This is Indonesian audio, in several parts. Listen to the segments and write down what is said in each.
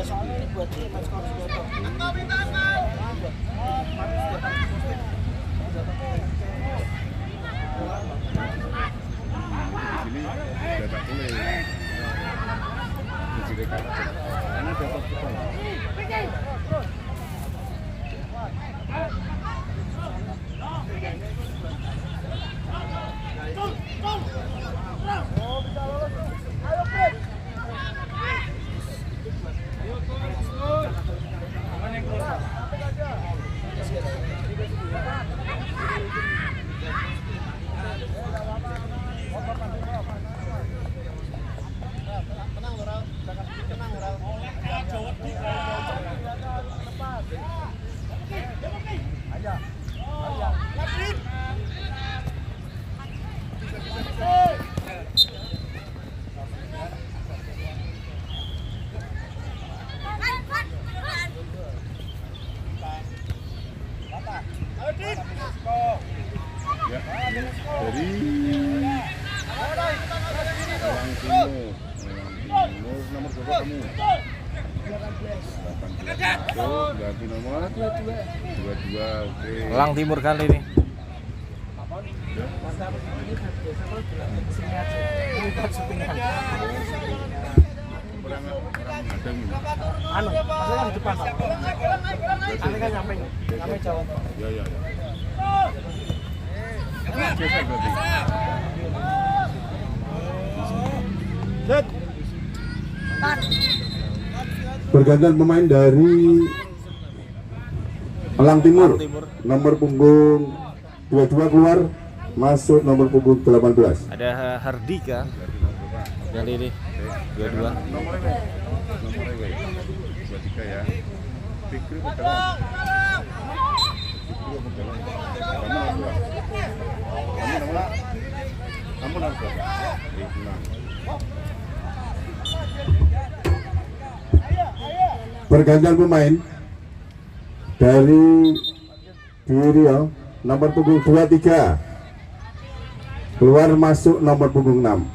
Soalnya ini buat tim skor sudah. Ini udah tak boleh. Jadi karena dapat kita. Ya, dari Elang Timur nomor berapa kamu? 18. Tuh, ganti nomor 22. Oke. Elang Timur kali ini. Orang ngadang ini. Anu, maksudnya di depan. Ini kan nyampe jauh. Ya. Biasa berarti. Pergantian pemain dari Elang Timur. Nomor punggung 22 keluar, masuk nomor punggung 18. Ada Hardika kali ini 22. Nomornya 23 ya. Fikri pedalang. Kamu nomor berapa? Pergantian pemain dari Rio, nomor punggung 23 keluar, masuk nomor punggung 6.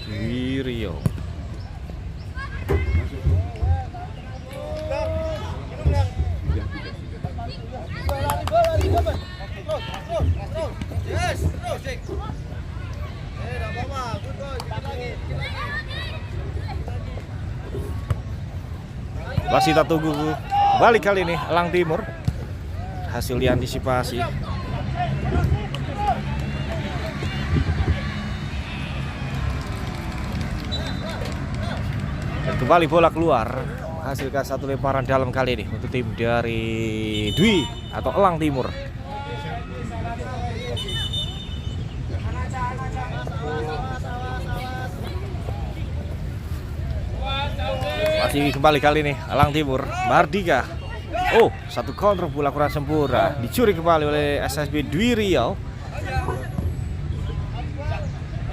Di Rio. Masih kita tunggu balik kali ini Elang Timur. Hasil diantisipasi. Dan kembali bola keluar, menghasilkan satu lemparan dalam kali ini untuk tim dari Dwi atau Elang Timur. Masih kembali kali ini Elang Timur, Mardika. Oh, satu counter bola kurang sempurna, dicuri kembali oleh SSB Dwi Riau.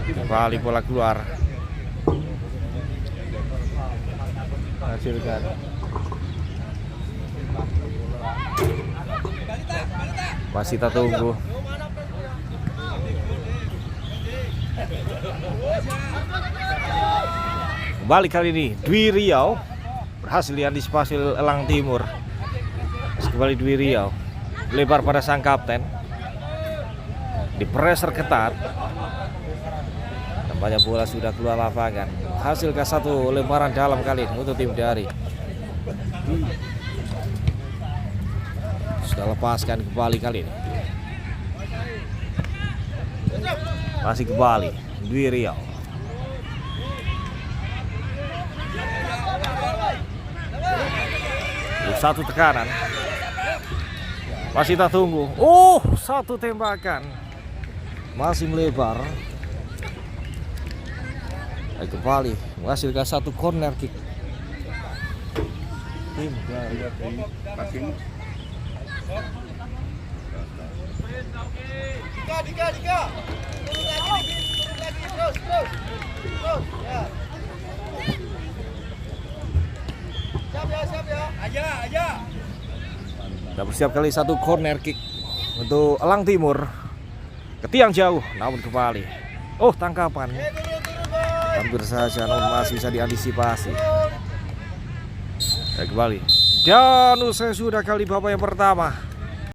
Kembali bola keluar. Hasilkan. Masih kita tunggu. Kembali kali ini Dwi Riau berhasil diantisipasi Elang Timur. Kembali Dwi Riau lebar pada sang kapten, di pressure ketat. Nampaknya bola sudah keluar lapangan. Hasilkan satu lemparan dalam kali ini untuk tim dari sudah lepaskan kembali kali ini. Masih kembali Dwi Riau. Satu tekanan. Masih kita tunggu. Oh, satu tembakan. Masih melebar. Kembali menghasilkan satu corner kick. Tim dari Passing. Dika. Turun lagi, terus. Ya. Siap ya. Aja. Sudah bersiap kali satu corner kick untuk Elang Timur. ke tiang jauh, namun kembali. Oh, tangkapan hampir saja, namun masih bisa diantisipasi. Kembali dan usai sudah kali babak yang pertama.